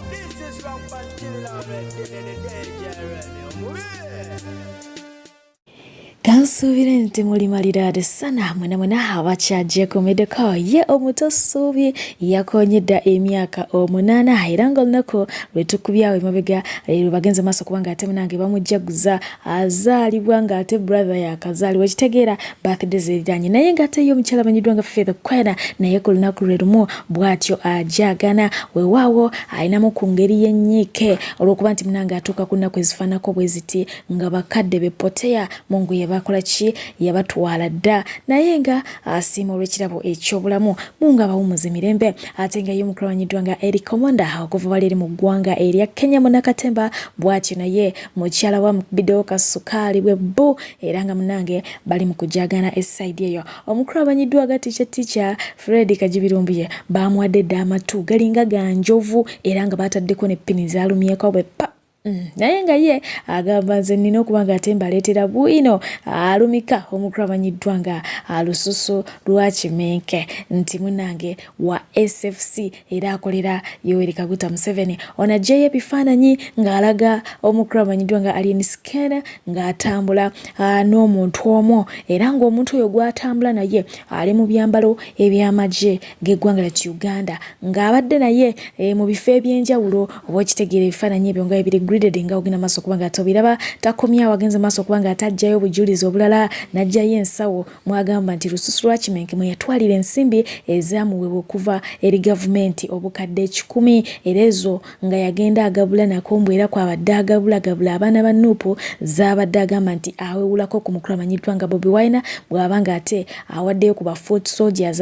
This is from Pantilla in the day, Kansubire nti mulimalirade sana mwena abakyajje komedeko ye omuto Suubi yakonyedda emyaka 8 era nga olunaku lwetukubyawo emabega bagenze maaso kubanga ate munange bamujjaguza azaalibwa nga ate brother yakazaalibwa ekitegeera birthday zeriranye naye nga ate ye omukyala amanyiddwa nga Fifi naye ku lunaku lwe lumu bw'atyo ajagana weewaawo ayinamu ku ngeri y'ennyiike olw'okuba nti munange atuuka ku nnaku ezifaanako bwe ziti nga bakadde bepoteya Mungu bakola ki yabatwala dda naye nga asiima olw'ekirabo eky'obulamu Mungu abawumuza mirembe ate nga ye omukulanyiddwa nga Derrick okuva bali eri mu ggwanga erya Kenya Munakatemba bw'atyo naye mukyala wa mukubiddewo kasukaali bwe bbu era nga munange bali mu kujagana esaidi eyo omukulu abanyiddwa ga ticha Fred Kajibirumbiye bamuwadde dda amatu galinga ganjovu era nga bataddeko ne ppini zaalumyeko bwe pa naye nga ye agamba nze nnina okuba nga ate mbaleetera Bwino alumika omukulu amanyiddwa nga Lususu lwa Kimenke nti munange wa SFC era akolera Yoweri Kaguta Museveni onajjayo ebifaananyi ng'alaga omukulu amanyiddwa nga Alien Scanner ng'atambula n'omuntu omwo era ng'omuntu oyo gw'atambula naye ali mu byambalo eby'amagye g'eggwanga lya Uganda ng'abadde naye mu bifo eby'enjawulo oba okitegeera ebifaananyi ebyo nga ebiri nga ogina maaso kubanga atobiraba takomya wagenze maaso kubanga atajjayo obujulizi obulala najjayo ensawo mwagamba nti Lususu lwa Kimenke mwe yatwalira ensimbi ezaamuweebwa okuva eri gavumenti obukadde 10 era ezo nga yagenda agabula nakombwe era kwabadde agabula abaana ba Nuupu zaabadde agamba nti awewulako ku mukulu amanyiddwa nga Bobi Wine bw'abanga ate awaddeyo ku ba foot soldiers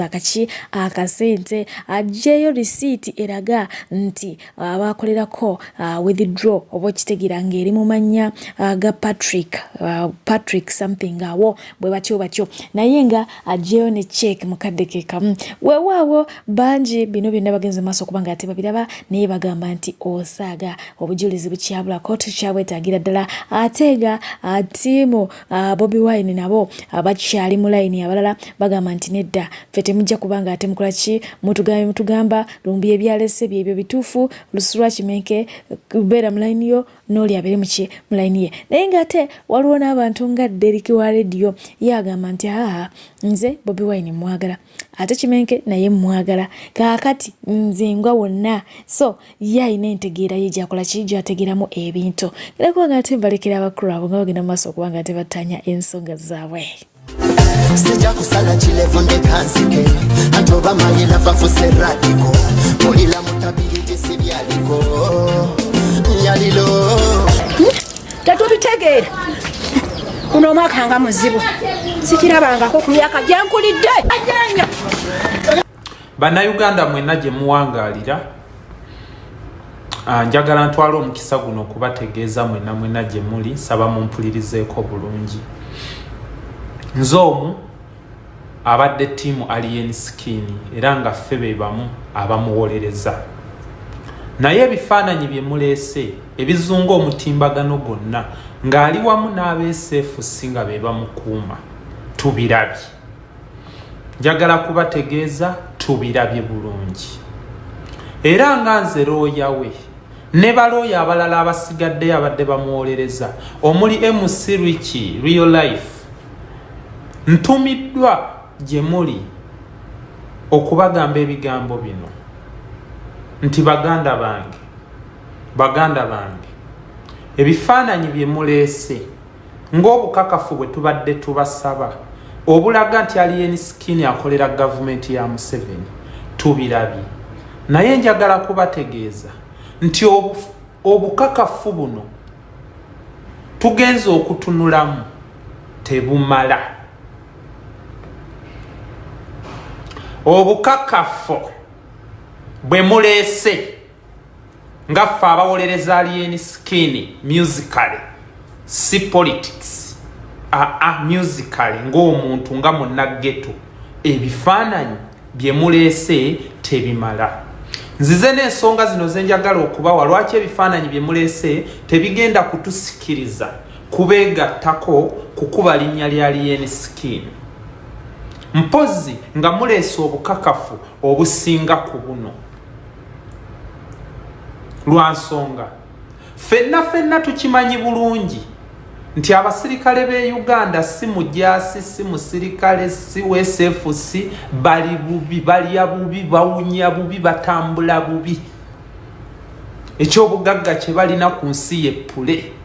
akasente ajjeyo risiiti eraga nti abakolerako withdraw oba kitegira ngeri mu mannya ga Patrick something awo bwe batyo naye nga ajjeyo ne check mukadde ke kamu weewaawo banji bino byonna bagenze maaso kubanga ate babiraba naye bagamba nti osaaga obujulizi bukyabula kooti kyabwetaagira ddala ate nga atiimu Bobi Wine nabo abakyali mu layini abalala bagamba nti nedda ffe temujja kubanga ate mukola ki mutugamba lumbi ebyalese byebyo bituufu Lususu lwa Kimenke kubeera mu layini yo n'oli abeere muki mu layini ye naye nga ate waliwo n'abantu nga Derrick wa radio yagamba nti nze Bobi Wine mwagala ate Kimenke naye mwagala kaakati nze ngwa wonna so ye ayina entegeera ye gyakola ki gy'ategeeramu ebintu era kubanga ate balekera abakulu abo nga bagenda mu maaso okubanga ate battanya ensonga zaabwe sijja kusala kirevu ndekansike atoba mayina bafuse radiko mulira mutabiyingi sibyaliko nyalilo tatubitegeera kuno omwaka nga muzibu sikirabangako ku myaka gyenkulidde Bannayuganda mwenna gye muwangaalira njagala ntwala omukisa guno okubategeeza mwenna gye muli nsaba mumpulirizeeko bulungi nze omu abadde ttiimu Alien Skin era nga ffe be bamu abamuwolereza naye ebifaananyi bye muleese ebizunga omutimbagano gwonna ng'ali wamu n'abeeseefusi nga be bamukuuma tubirabye njagala kubategeeza tubirabye bulungi era nga nze looya we ne balooya abalala abasigaddeyo abadde bamuwolereza omuli MC Richie Real Life ntumiddwa gye muli okubagamba ebigambo bino nti baganda bange ebifaananyi bye muleese ng'obukakafu bwe tubadde tubasaba obulaga nti Alien Skin akolera gavumenti ya Museveni tubirabye naye njagala kubategeeza nti obukakafu buno tugenze okutunulamu tebumala obukakafu bwe muleese nga ffe abawolereza Alien Skin musically si politics musically ng'omuntu nga munnageto ebifaananyi bye muleese tebimala nzize n'ensonga zino ze njagala okubawa lwaki ebifaananyi bye muleese tebigenda kutusikiriza kubeegattako kukuba linnya lya Alien Skin mpozi nga muleese obukakafu obusinga ku buno lwansonga fenna tukimanyi bulungi nti abasirikale be Uganda si mujasi si musirikale si SFC bali bubi balya bubi bawunya bubi batambula bubi ekyobugagga kye balina ku nsi y'eppule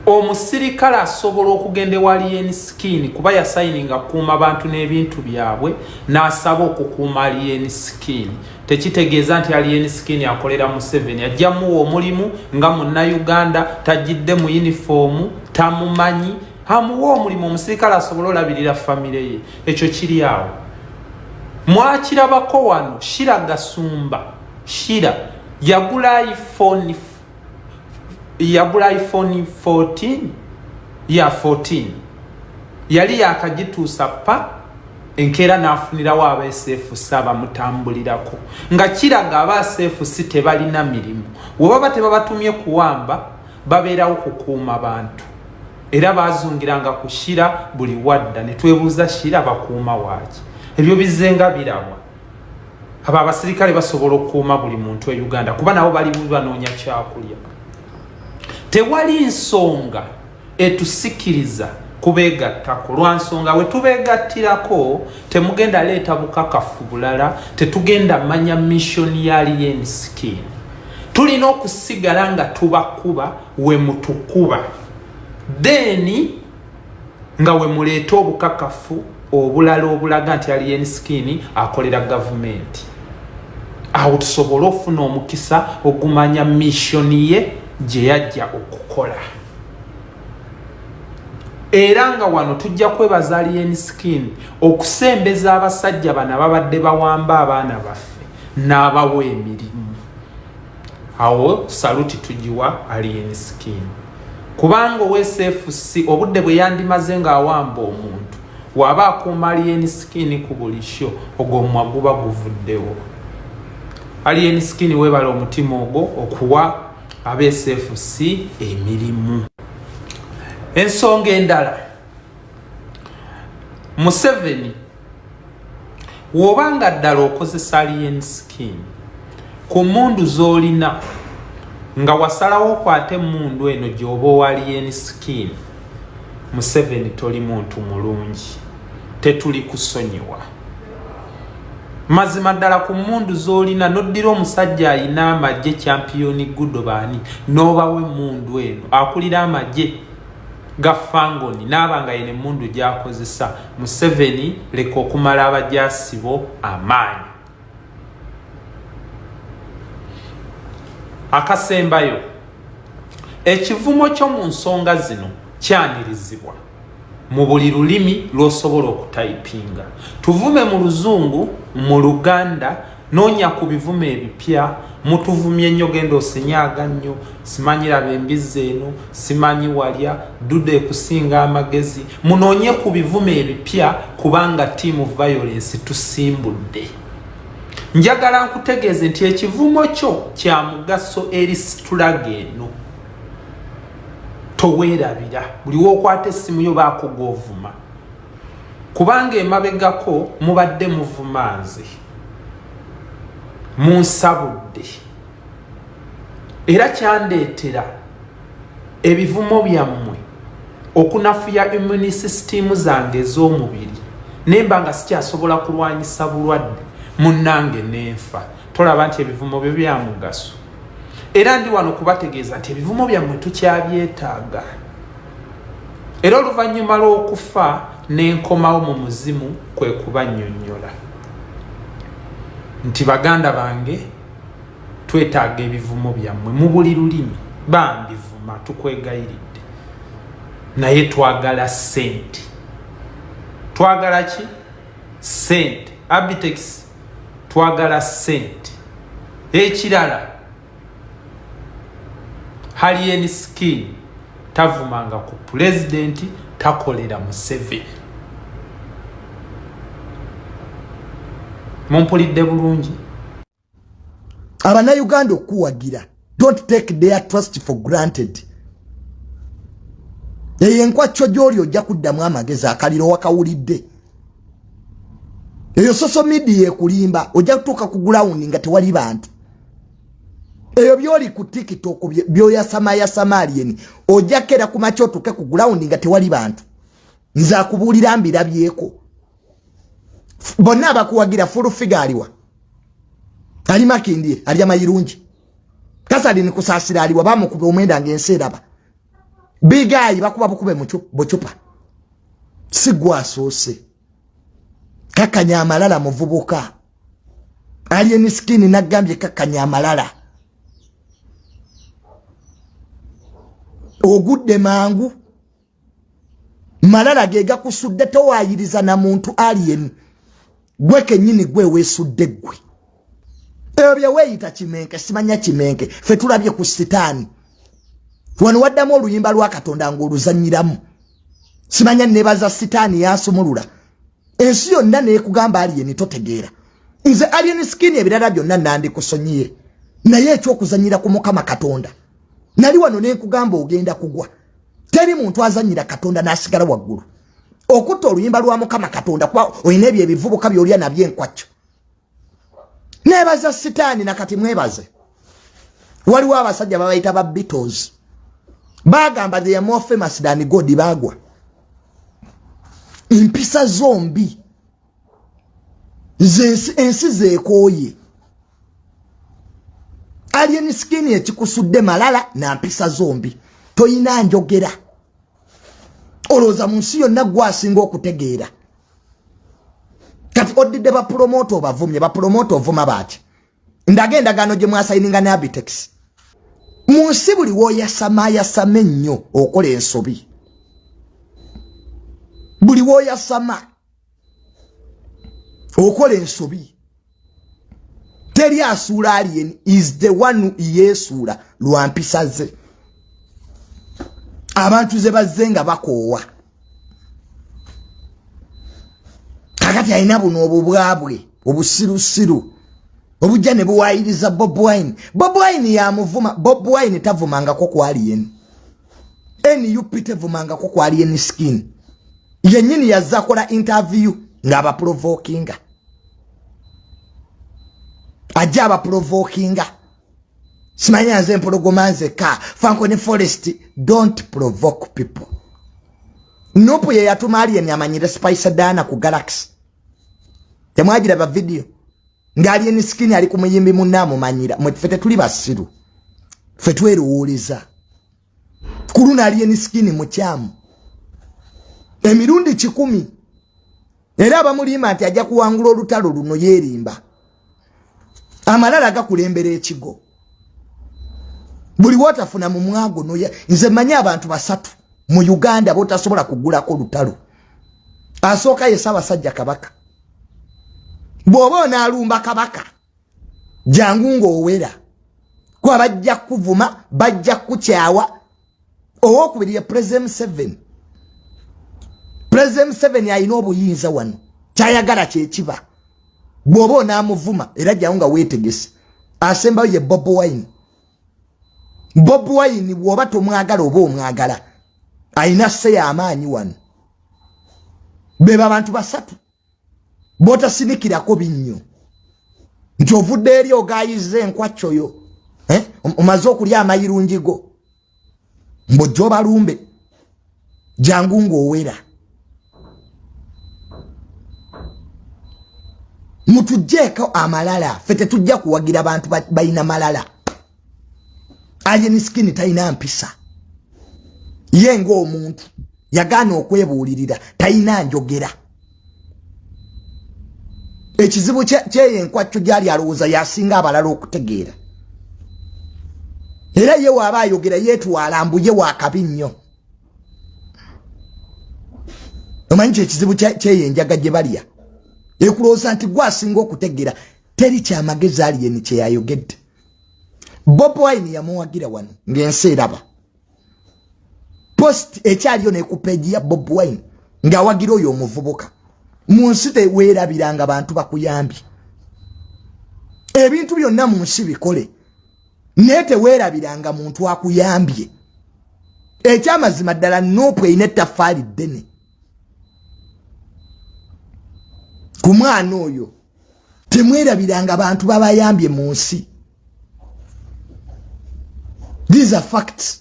omusirikale asobola okugenda wali enskin kuba yasayininga kuuma abantu n'ebintu byabwe n'asaba okukuuma alien skin tekitegeeza nti alien skin akolera mu 7 ajjamu omulimu nga munna Uganda tajidde mu uniform tamumanyi amuwa omulimu omusirikale asobola olabirira famire ye ekyo kiri awo mwakirabako wano Shira Gasumba Shira yagula iPhone 14 ya 14 yali yakagituusa pa enkeera n'afunirawo aba SFC abamutambulirako nga kiraga aba SFC tebalina mirimu webaba tebabatumye kuwamba babeerawo kukuuma bantu era bazungiranga ku Shira buli wadda ne twebuuza Shira bakuuma waaki ebyo bizenga birabwa aba abasirikale basobola okukuuma buli muntu e Uganda kuba nabo bali banoonya kyakulya tewali nsonga etusikiriza kubegattako lwansonga we tubegattirako temugenda leeta bukakafu bulala tetugenda manya mission ya alien skin tulina okusigala nga tubakuba we mutukuba deni nga we muleeta obukakafu obulala obulaga nti alien skin akolera government awo tusobola ofuna omukisa ogumanya mission ye gye yajja okukola era nga wano tujja kwebaza alien skin okusembeza abasajja bana babadde bawamba abaana baffe n'abawa emirimu awo saluti tugiwa alien skin kubanga SFC obudde bwe yandimaze nga awamba omuntu waba akuuma alien skin ku buli sho ogwo mwaguba guvuddewo alien skin webala omutima ogwo okuwa abe SFC emirimu ensonga endala Museveni wobanga ddala okozesa alien skin ku mundu zolina nga wasalawo okwate mundu eno gyoba owa alien skin Museveni toli muntu mulungi tetuli kusonyiwa mazima ddala ku mundu zolina noddira omusajja ayina amagye championi Gudobani nobawe mundu eno akulira amagye gafangoni n'abanga yene mundu gyakozesa Museveni leka okumala abajasibo amaanyi akasembayo ekivumo kyo mu nsonga zino kyanirizibwa mu buli lulimi lw'osobola okutayipinga tuvume mu Luzungu mu Luganda nonya ku bivume ebipya mutuvumye nnyo genda osenyaga nnyo simanyira bembize eno simanyi walya dude kusinga amagezi munonye ku bivume ebipya kubanga team violence tusimbudde njagala nkutegeeze nti ekivumo kyo kya mugaso eri struggle eno towerabira buli wokwate simu yo bakugovuma kubanga emabegako mubadde muvumanzi munsabudde era kyandeetera ebivumo byammwe okunafuya immune system zange ez'omubiri nemba nga sikyasobola kulwanyisa bulwadde munnange nenfa tolaba nti ebivumo byo bya mugaso era ndi wano kubategeeza nti ebivumo byammwe tukyabyetaaga era oluvannyuma lw'okufa n'enkomawo mu muzimu kwe kubannyonnyola nti baganda bange twetaaga ebivumo byammwe mu buli lulimi bambivuma tukwegayiridde naye twagala sente twagala ki sente abitex twagala sente ekirala alien skin tavumanga ku president takolera Museveni mumpulidde bulungi Abannayuganda okuwagira don't take their trust for granted eyenkwacho gy'oli ojja kuddamu amagezi akaliro wakawulidde eyo social media ekulimba ojja kutuuka ku ground nga tewali bantu eyo byoli ku TikTok byoya Samarian ojakera ku machoto ke ku ground nga tewali bantu nza kubulira mbirabyeko bonna abakuwagira full figure aliwa ali makindi ali amayirungi kasali ni kusasira aliwa bamukube omwenda ngenseraba bigayi bakuba bukube bochupa sigwa sose kakanya amalala muvubuka alien skin nagambye kakanya amalala ogudde mangu malala gega kusudde towayiriza na muntu alien gwe kenyini gwe wesudde gwe ebyo weyita kimenke simanya kimenke fe tulabye ku sitani wano waddamu oluyimba lwa Katonda ng'oluzanyiramu simanya nebaza sitani yasumulula ensi yonna nekugamba alien totegeera nze alien skin ebirala byonna nandi kusonyiye naye ekyokuzanyira ku Mukama Katonda nali wano nekugamba ogenda kugwa teri muntu azanyira Katonda nasigala waggulu okutta oluyimba lwa Mukama Katonda kwa oyina ebyo ebivubuka byolya nabyo enkwacho nebaza sitani nakati mwebaze waliwo abasajja babayita ba Beatles bagamba they are more famous than God bagwa impisa zombi ensi zeekooye alien skin ekikusudde malala na mpisa zombi toyina njogera oloza munsi yonna gwasinga okutegeera kati odidde ba promoter bavumye ba promoter ovuma baki ndagenda gano gye mwasayininga ne Abitex munsi buli woyasama nnyo okola ensobi buli woyasama okola ensobi teri asuula alien is the one yesuula lwampisa ze abantu ze bazenga bakoowa kakati alina buno obubwabwe obusirusiru obujja ne buwayiriza Bob Wine yamuvuma Bob Wine tavumangako ku alien NUP tevumangako ku alien skin yennyini yazza kola interview ng'aba provokinga ajja aba provokinga simanya nze mpologomanze ka Franco ne Forest don't provoke people nopo ye yatuma alien yamanyire Spice Dana ku Galaxy temwagira ba video ngali ni skin ali kumuyimbi munamo manyira mwefete tuli basiru fetwe ruuliza kuluna ali ni skin muchamu emirundi 10 era abamulima ati ajja kuwangula olutalo luno yerimba amalala gakulembera ekigo buli watafuna mu mwago no nze manya abantu basatu mu Uganda botasobola kugula ko lutalo asooka yesaba sajja kabaka bwoba nalumba kabaka jangu ng'owera kwa bajja kuvuma bajja kukyawa owokubiri ya President 7 yalina obuyinza wano kyayagala kyekiba bwoba namuvuma era jangu nga weetegese asembayo ye Bob Wine bwoba tomwagala oba omwagala ayina seya amaanyi wano beba abantu basatu bota sinikirako binnyo nti ovudde eri ogayize enkwachoyo omaze okulya amayirungigo mbojjo balumbe jangu ng'owera mutujjeeko amalala fete tujja kuwagira abantu bayina malala alien skin tayina mpisa ye ng'omuntu yagaana okwebuulirira tayina njogera ekizibu kyeye enkwacho gyali alowooza yasinga abalala okutegeera era ye waaba ayogera yeetwala mbuye wakabi nnyo omanyi ekizibu kyeye enjaga gye balya ekulowooza nti gwasinga okutegeera teri kyamagezi alien kyeyayogedde Bob Wine yamuwagira wano ng'ensi eraba post ekyaliyo nekupeji ya Bob Wine ng'awagira oyo omuvubuka munsi teweerabiranga abantu bakuyambye ebintu byonna munsi bikole naye teweerabiranga muntu akuyambye ekyamazima ddala nopu eyina ettaffaali ddene ku mwana oyo temwerabiranga bantu babayambye munsi These are facts.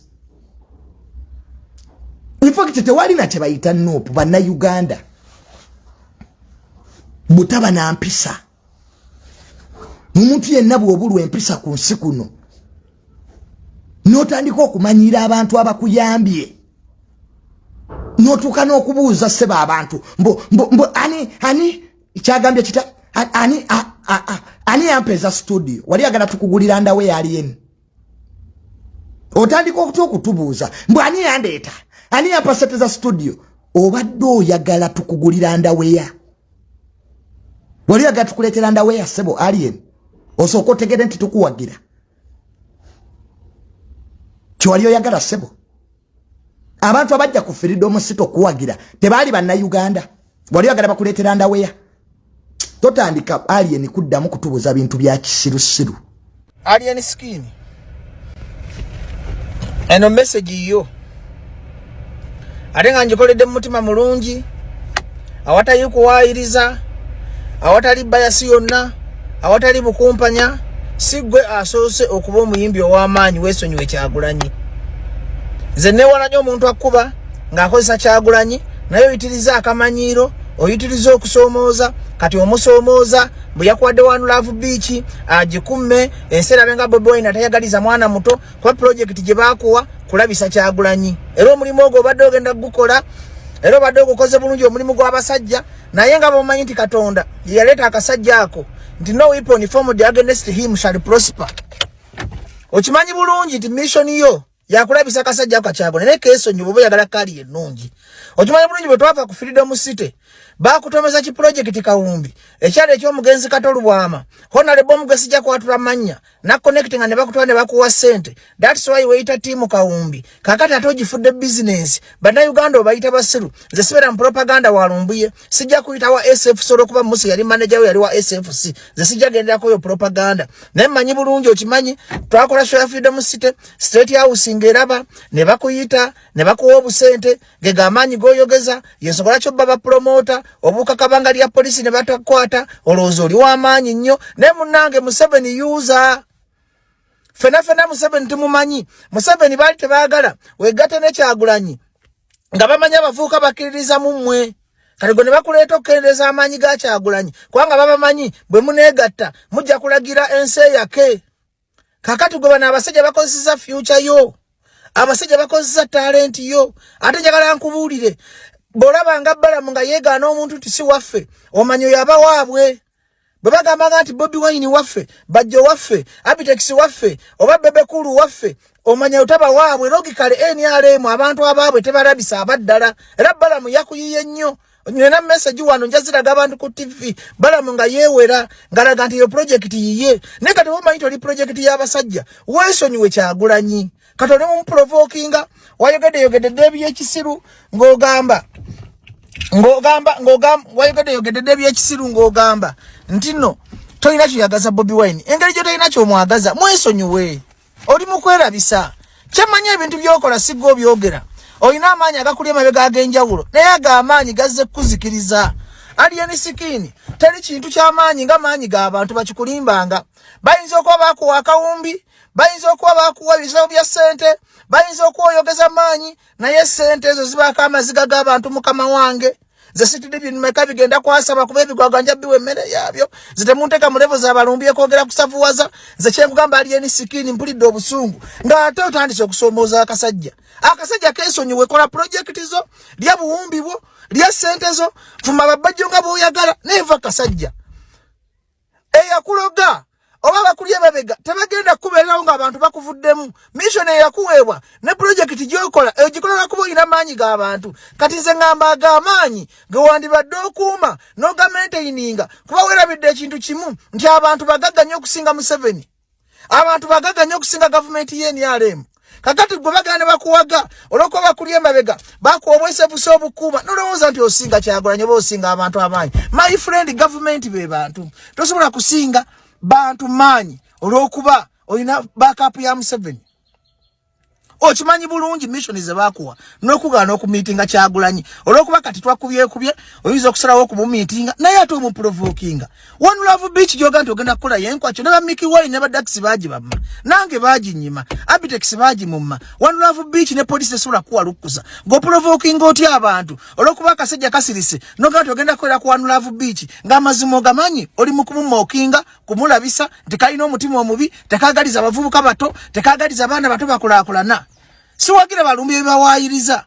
In fact, tewali na tebayita nopu bana Uganda. Mutaba na mpisa. Mumuntu yenna bw'obulwa empisa ku nsi kuno. N'otandika okumanyira abantu abakuyambye. N'otuuka n'okubuuza sseba abantu. Mbo ani kyagambye kita ani yampeza studio. Wali agala tukugulira ndawe alien. Otandika okutubuuza. Mbo ani yandeeta. Ani yampaseteza studio. Obadde oyagala tukugulira ndawe. Wali agala tukuleetera ndawe ssebo alien. Osooka otegere nti tukuwagira. Kyewali oyagala ssebo. Abantu abajja ku freedom sito kuwagira tebaali banna Uganda. Wali oyagala bakuleetera ndawe. Totandika alien kuddamu kutubuza bintu bya kisirusiru. Alien skin. Eno message yo. Atenga njikoledde mutima mulungi. Awatali kuwaayiriza. Awatali bayasi yonna. Awatali bukumpanya. Sigwe asoose okuba omuyimbi ow'amaanyi weesonyiwe Kyagulanyi. Nze newala nnyo omuntu akuba ng'akozesa Kyagulanyi naye oyitiriza akamanyiiro, oyitiriza okusoomooza, kati omusoomooza bwe yakuwadde One Love Beach agikumme ensi erabe nga Bobi Wine atayagaliza mwana muto kuba project gye baakuwa kulabisa Kyagulanyi. Era omulimu ogwo obadde ogenda gukola, era obadde ogukoze bulungi omulimu gw'abasajja, naye nga bomanyi nti Katonda ye yaleeta akasajja ako nti no weapon formed against him shall prosper. Okimanyi bulungi nti mission yo yakulabisa akasajja ako Kyagulanyi naye keesonyi bwe oyagala kali ennungi. Okimanyi bulungi bwe twava ku Freedom City bakutomeza ki project Kawumbi ekyalo eky'omugenzi Katolubwama Honorable Mugesi jja kwatula manya na connecting ne bakutwa ne bakuwa sente. That's why weita team Kawumbi kakati atogifudde business bana Uganda obayita basiru nze sibera mu propaganda walumbuye sijja kuyita wa SF solo kuba Musa yali manager we yali wa SFC nze sijja gendera ko yo propaganda naye manyi bulungi okimanyi twakola show ya Freedom City State House ngeraba ne bakuyita ne bakuwa obusente gega amanyi goyogeza yensokola kyo baba promoter obuka kabanga lya polisi ne batakwata olozo li w'amaanyi nnyo ne munange Museveni user fena Museveni tumumanyi Museveni bali tebaagala wegatte ne Kyagulanyi nga bamanya abavuuka bakiririza mu mmwe kati gwe ne bakuleeta okukendeeza amaanyi ga Kyagulanyi kubanga babamanyi bwe muneegatta mujja kulagira ensi yake. Kakati gwe bano abasajja bakozesa future yo, abasajja bakozesa talent yo. Ate njagala nkubuulire bolaba nga Balamu nga yeegaana omuntu ti si waffe omanyi yaba waabwe. Bwe bagamba nti Bobi Wine waffe, Bajjo waffe, Abitex waffe, oba Bebe Kulu waffe, omanya otaba waabwe. Logically NRM abantu abaabwe tebalabisa abaddala. Era Balamu yakuyiye nnyo. Nina message wano njaziraga abantu ku TV Balamu nga yeewera ngalaga nti yo project yiye ne kati omanyi toli project y'abasajja weesonyiwe Kyagulanyi kati oli mu provokinga wayogedde Debbie ekisiru ng'ogamba wayogedde Debbie ekisiru ng'ogamba nti no tolina kiyagaza Bobi Wine engeri gye tolina kyomwagaza mwesonyiwe oli mu kwerabisa kyemanyi ebintu by'okola sigga obyogera oyina amaanyi agakuli emabega ag'enjawulo naye ag'amaanyi gazze kuzikiriza. Alien skin teri kintu ky'amaanyi nga maanyi g'abantu bakikulimbanga. Bayinza okuba bakuwa Kawumbi, bayinza okuba bakuwa ebisabo bya ssente, bayinza okuwoyogeza maanyi naye ssente ezo zibaako amaziga g'abantu mukama wange. Ze sitidi bino meka bigenda kwasaba kuba ebigwaganja biwe emmere yabyo zitemunteeka mu levo z'abalumbi ekwogera kusavuwaza ze kyengugamba Alien skin mpulidde obusungu ng'ate otandise okusoomooza akasajja keesonyiwe kola project zo lya buwumbi bwo lya ssente zo fuma babajjo nga bw'oyagala neeva kasajja eyakuloga oba bakulya emabega tebagenda kubeerawo ng'abantu bakuvuddemu mission eyakuweebwa ne project gy'okola ogikola kuba olina maanyi g'abantu kati nze ngamba ag'amaanyi ge wandibadde okuuma n'ogamentaininga kuba weerabidde ekintu kimu nti abantu bagagga nnyo okusinga Museveni, abantu bagagga nnyo okusinga gavumenti y'NRM. Kakati gwe bagala ne bakuwaga olwokuba bakulya emabega bakuwa obwesefusa obukuuma nolowooza nti osinga Kyagulanyi oba osinga abantu amaanyi. My friend, gavumenti be bantu tosobola kusinga bantu maanyi olwokuba olina backup ya Museveni. Okimanyi bulungi mission ze bakuwa n'okugaana okumiitinga Kyagulanyi olw'okuba kati twakubye oyinza okusalawo okumumiitinga naye ate omuprovokinga. One Love Beach gyoga nti ogenda kukola yenkwakyo ne ba Mickey Wine ne ba Dax baagibamma nange baaginyima Abitex baagimumma. One Love Beach ne police esobola kuwalukuza ng'oprovokinga otya abantu olw'okuba akasajja kasirise n'ogamba nti ogenda kukolera ku One Love Beach ng'amazima ogamanyi oli mu kumumookinga kumulabisa nti kalina omutima omubi tekaagaliza abavubuka bato tekaagaliza abaana bato bakulaakulana. Siwagira balumbi bawayiriza.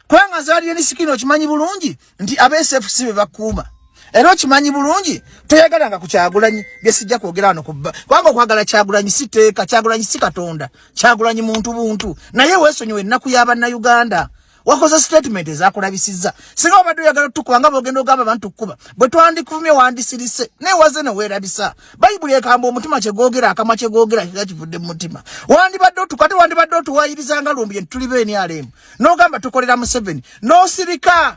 Kubanga zaali ni sikino okimanyi bulungi nti abeSFC be bakuuma. Era okimanyi bulungi toyagalanga ku Kyagulanyi gesijja kwogera wano kubba. Kubanga okwagala Kyagulanyi siteeka, Kyagulanyi si Katonda, Kyagulanyi muntu buntu. Naye weesonyiwe ennaku y'Abannayuganda. Wakoze statement ezakulabisizza. Singa obadde oyagala tukubanga bogenda ogamba abantu kuba. Bwe twandikuvumye wandisirise ne waze ne weerabisa. Bayibuli ekamba omutima kyegwogera akamwa kyegwogera kivudde mu mutima. Wandibadde otukate wandibadde otuwayirizanga lumbi tuli beeni alemu. N'ogamba tukolera Museveni. N'osirika.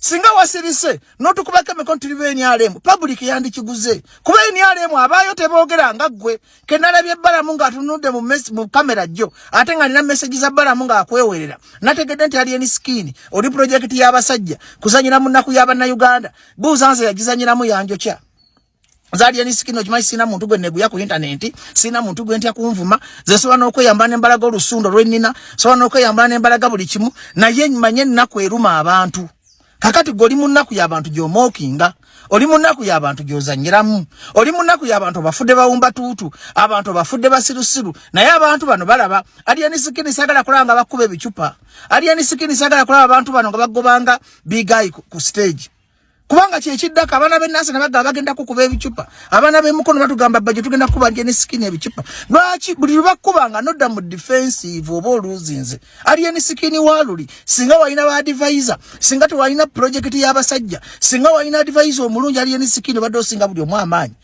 Singa wasirise n'otukubako emikono tuli beeni alemu. Public yandikiguze. Kuba beeni alemu abaayo teboogera nga ggwe. Kenalabye ebbalamu ng'atunudde mu kamera jjo. Ate nga nina message za bbalamu ng'akwewerera. Nategedde nti alien skin. Oli project y'abasajja. Kuzanyira mu nnaku y'Abannayuganda. Buuza nze yagizanyiramu yanjokya. Zali ni sikino okimanyi sina muntu gwe neguya ku internet, sina muntu gwe ntya kunvuma, ze soba n'okweyamba n'embalaga olusundo lw'ennina, soba n'okweyamba n'embalaga buli kimu, naye mmanye ennaku eruma abantu. Kakati goli mu nnaku y'abantu gy'omookinga, oli mu nnaku y'abantu gy'ozanyiramu, oli mu nnaku y'abantu bafudde bawumba tuutu, abantu bafudde basirusiru, naye abantu bano balaba, alien skin sagala kulanga bakuba ebicupa, alien skin sagala kulaba abantu bano nga bagobanga bigayi ku stage. Kubanga kyekiddako abaana b'ennaasi ne bagamba bagenda kukuba ebicupa. Abaana b'emukono batugamba bajje tugenda kuba alien skin ebicupa. Lwaki buli lubakubanga nodda mu defensive oba oluzinze. Alien skin waluli. Singa walina ba advisor. Singa tuwalina project y'abasajja. Singa walina advisor omulungi alien skin badde osinga buli omu amaanyi.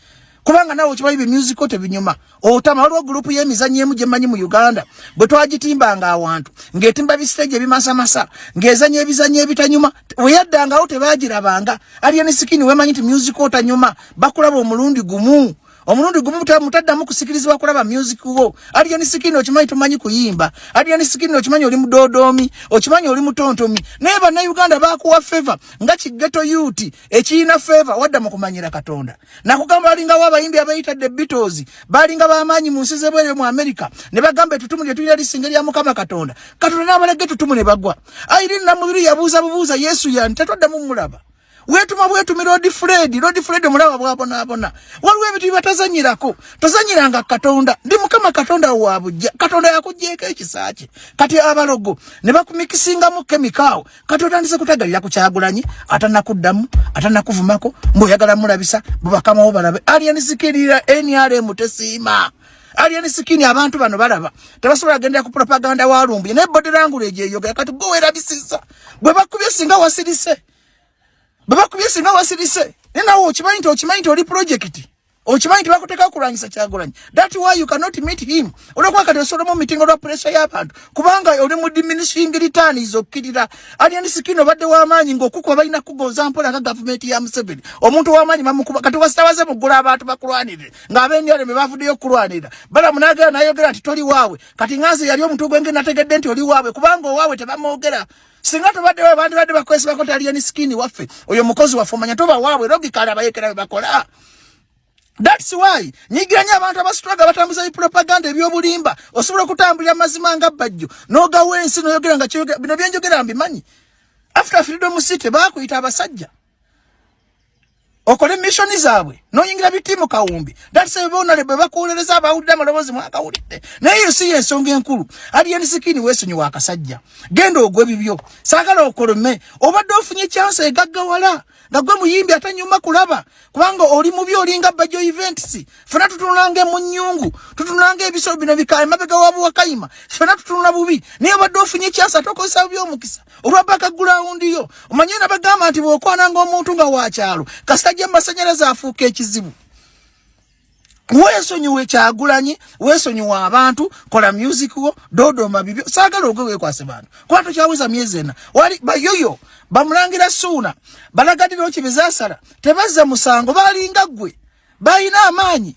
Kubanga nawe okimanyi bye musical tebinyuma. Otama waliwo group y'emizannyo emu gye mmanyi mu Uganda. Bwe twagitimbanga awantu ng'etimba bistage ebimasamasa ng'ezannyo ebizannyo ebitanyuma we yaddangawo tebaagirabanga. Alien skin wemanyi nti musical tanyuma bakulaba omulundi gumu. Omulundi gumu mutaddamu kusikirizibwa kulaba music wo. Alien skin okimanyi tumanyi kuyimba. Alien skin okimanyi oli mudodoomi. Okimanyi oli mutontomi. Naye Bannayuganda baakuwa favor nga kigeto youth ekiyina favor wadda mu kumanyira Katonda. Nakugamba balinga w'abayimbi abayitadde Beatles balinga b'amaanyi mu nsi z'ebweru mu America ne bagamba ettutumu lye tulina lisinga lya Mukama Katonda. Katonda n'abalege ettutumu ne bagwa. Irene Namubiri yabuuza Yesu yanti tetwaddamu mulaba. Wetuma Lord Fred mulaba bwabona. Waliwo ebintu batazanyirako. Tozanyiranga Katonda. Ndi Mukama Katonda wabujja. Katonda yakugjeeko ekisaache. Kati abalogo ne bakumikisingamu kemikaawo. Kati otandise kutagalira ku Kyagulanyi atanakuddamu, atanakuvumako, mbuyagala mulabisa, bubakamawo balabe. Alien sikirira NRM tesiima. Alien skin abantu bano balaba. Tebasobola genda ku propaganda walumbi. Ne body language eyo kati go werabisiza. Bwe bakubye singa wasirise. Baba kubisi nga wasirise. Nena okimanyi oli project. Okimanyi bakuteka kulwanyisa Kyagulanyi. That's why you cannot meet him. Olwokuba kati osobola mu meeting olwa pressure y'abantu. Kubanga oli mu diminishing returns okirira. Alien skin obadde w'amaanyi ng'okukuba balina kugonza mpola nga government ya Museveni. Omuntu w'amaanyi bamukuba kati wasitawaze muggula abantu bakulwanirire. Ng'abenyale be bavuddeyo okulwanirira. Bala munagera nayogera nti toli waawe. Kati nganze yali omuntu gwenge nategedde nti oli waawe. Kubanga owaawe tebamwogera. Singa tubadde abandi badde bakwesa bakota alien skin waffe oyo mukozi waffe omanya toba waabwe logically abayekera bakola. That's why nyigiranya abantu abasitwaga batambuza propaganda ebyobulimba osobola kutambulira mazima nga bajjo n'ogawo ensi n'oyogera nga kyogera bino byenjogera mbimanyi. After Freedom City bakuyita abasajja okole mission zaabwe noyingira bitimu kawumbi. That's why bonale bakuulereza abawulira amaloboozi mwakawulidde naye si ensonga enkulu. Alien skin weesonyiwa akasajja genda ogwe bibyo saagala okolome obadde ofunye chance egaggawala nga gwe muyimbi atanyuma kulaba kubanga oli mubi olinga bajjo events. Fena tutunange mu nnyungu tutunange ebiso bino bikaye mabega wabu wakayima fena tutunula bubi naye obadde ofunye chance atokozesa by'omukisa olwa background yo omanye na bagamba nti bw'okwananga omuntu nga wakyalo kasajja masanyalaze afuuka ekizibu. Weesonyiwe Kyagulanyi, weesonyiwe abantu, kola music wo, dodoma bibyo. Saagala ogwe weekwase bantu. Kuba tokyaweza myezi ena. Wali bayoyo bamulangira Suuna, balagadira okibezasala, tebazza musango balinga ggwe. Balina amaanyi.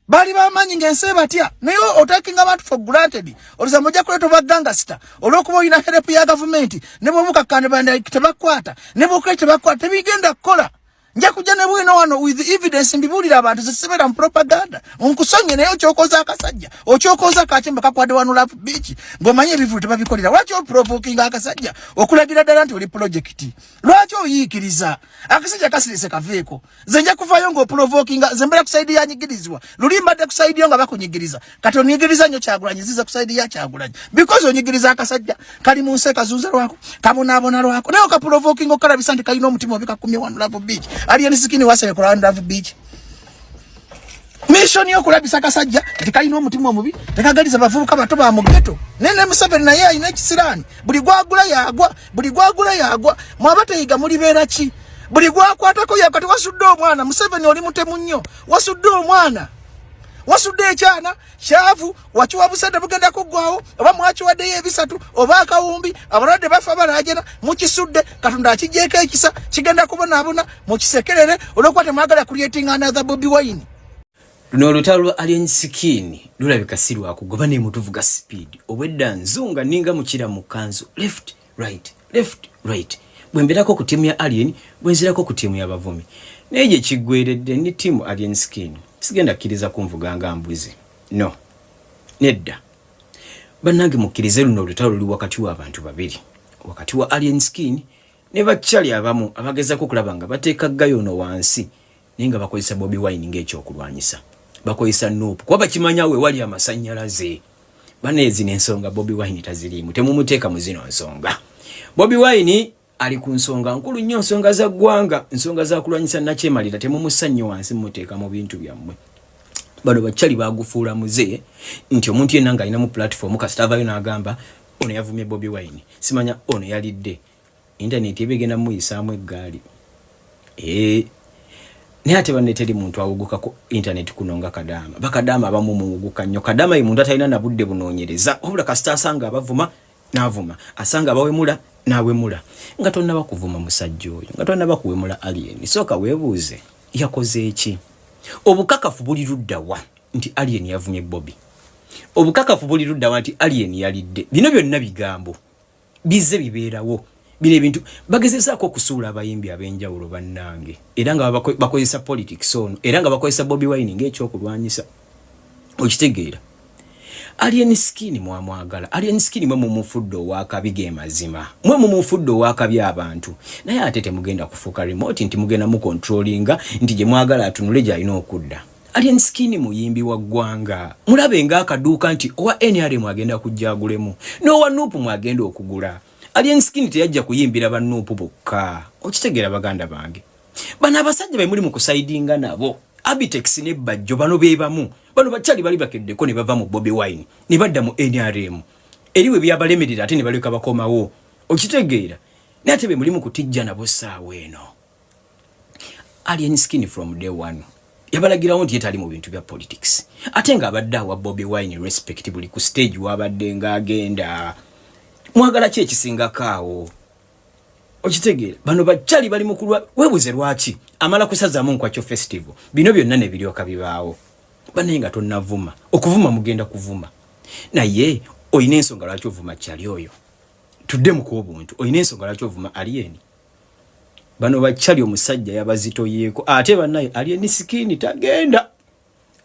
bali bamanyi ngense batya naye otakinga abantu for granted oliza moja kuleto baganga sita olwokuba ina help ya government ne bobuka kande banda tebakwata ne bokuleto tebakwata tebigenda kola nja kuja ne Bwino wano with evidence mbibulira abantu zisebera propaganda onkusonye naye okyokoza akasajja okyokoza kachemba kakwade wano Love Beach ngomanye ebivu tebabikolera lwaki provoking akasajja okulagira ddala nti oli project lwaki oyikiriza akasajja kasirese kaveeko zenja kuvayo ngo provoking zembera kusaidi ya nyigirizwa lulimba de kusaidi nga bakunyigiriza kati onyigiriza nyo Kyagulanyi ziza kusaidi ya Kyagulanyi because onyigiriza akasajja kali mu nseka zuza lwako kabonabona lwako naye ka provoking okalabisa nti kalina omutima obika kumye wano Love Beach alien sikini wasale ku Love Beach mission yo kulabisa kasajja tikalina omutima omubi tekagaliza bavubuka bato ba mu ghetto nene Museveni naye ayina ekisirani buli gwagula yagwa mwabatayiga muri beera ki buli gwakwatako yakati wasudde omwana Museveni oli mutemu nnyo wasudde omwana wasudde ekyana kyavu wakiwa busente bugenda kuggwawo oba mwakiwaddeyo ebisatu oba akawumbi abalwadde bafa balajena mukisudde Katonda akijjeeko ekisa kigenda kubonaabona mukisekerere olwokuba temwagala creating another Bobi Wine. Luno olutalo lwa alien skin lulabika si lwakugoba ne mutuvuga speed obwedda nzunga ninga mukira mu kanzu left right bwembirako ku timu ya alien bwenzirako ku timu ya bavumi neje kigweredde ni timu alien skin sigenda kiriza kumvuganga mbuzi no nedda banange mukirize luno olutalo luli wakati wa abantu babiri wakati wa alien skin ne bachali abamu abageza ko kulabanga bateeka gayono wansi ninga bakozesa Bobi Wine ng'ekyo okulwanyisa bakozesa nupu kuba bakimanya we wali amasanyalaze banezi n'ensonga Bobi Wine tazirimu temumuteeka mu zino nsonga Bobi Wine ali ku nsonga nkulu nnyo nsonga za ggwanga nsonga za kulwanyisa nakyemalira temumusanyo wansi muteeka mu bintu byammwe bano bachali bagufuula muze nti omuntu yenna ng'alina mu platform kasitavayo n'agamba ono yavumye Bobi Wine simanya ono yalidde internet ebegenda muyisaamu eggaali naye ate baneteri muntu awuguka ku internet kunonga kadama bakadama abamu muwuguka nnyo kadama ye muntu atalina na budde bunoonyereza obula kasita asanga abavuma n'avuma asanga abawemula n'awemula nga tonna bakuvuma musajja oyo nga tonna bakuwemula alien soka weebuuze yakoze eki obukakafu buli luddawa nti alien yavumye Bobi obukakafu buli luddawa nti alien yalidde bino byonna bigambo bizze bibeerawo bino ebintu bagezezaako okusuula abayimbi ab'enjawulo bannange era nga bakozesa politics ono era nga bakozesa Bobi Wine ng'ekyokulwanyisa okitegeera alien skin mwamwagala alien skin mwe mumufuddo owakabi mazima mwe mumufuddo owakabi abantu naye ate temugenda kufuuka remote nti mugenda mu controllinga nti gye mwagala atunule gy'alina okudda alien skin muyimbi wa ggwanga mulabe ng'akaduuka nti owa NRM agenda kujja agulemu n'owa nuupu mwagenda okugula alien skin teyajja kuyimbira bannuupu bokka okitegeera baganda bange bano abasajja bemuli mu kusaidinga nabo Abitex ne bajjo bano bebamu bano bachali bali bakeddeko ne bava mu Bobi Wine ne badda mu NRM eriwe byabalemerera ate ne baleka bakomawo okitegeera nate bemuli mu kutijja nabo saawe eno alien skin from day one yabalagirawo nti yetali mu bintu bya politics ate nga abadde wa Bobi Wine respect buli ku stage wabadde nga agenda mwagala ki ekisinga kaawo okitegeera bano bachali bali mukulwa webuze lwaki amala kusazaamu nkwakyo festival bino byonna ne biryoka bibaawo banenga tonnavuma okuvuma mugenda kuvuma naye oyina ensonga lwaki ovuma kyali oyo tudde mu kubuntu oyina ensonga lwaki ovuma alieni bano bachali omusajja yabazitoyeeko ate bannaye alieni sikini tagenda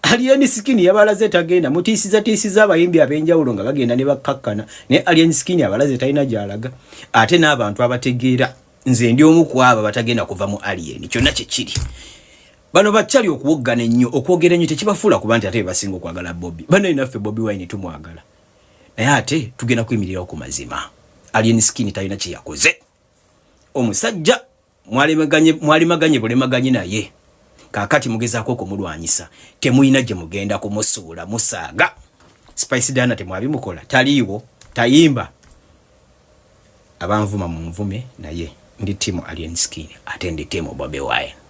alien skin yabalaze tagenda mutisiza abayimbi ab'enjawulo nga bagenda ne bakkakkana ne alien skin abalaze talina gyalaga ate n'abantu abategeera nze ndi omu ku abo batagenda kuva mu alien kyonna kyekiri bano bachali okuwoggana ennyo okwogera ennyo tekibafuula kuba nti ate basinga okwagala Bobi bano inaffe Bobi Wine tumwagala naye ate tugenda kuyimirirawo ku mazima alien skin talina kye yakoze omusajja mwalimaganye bulemaganye naye kakati mugezaako okumulwanyisa temuyina gye mugenda kumusuula musaaga Spice Dana temwabimukola taliiwo tayimba abanvuma mu nvume naye ndi timu alien skin ate ndi timu Bobi Wine.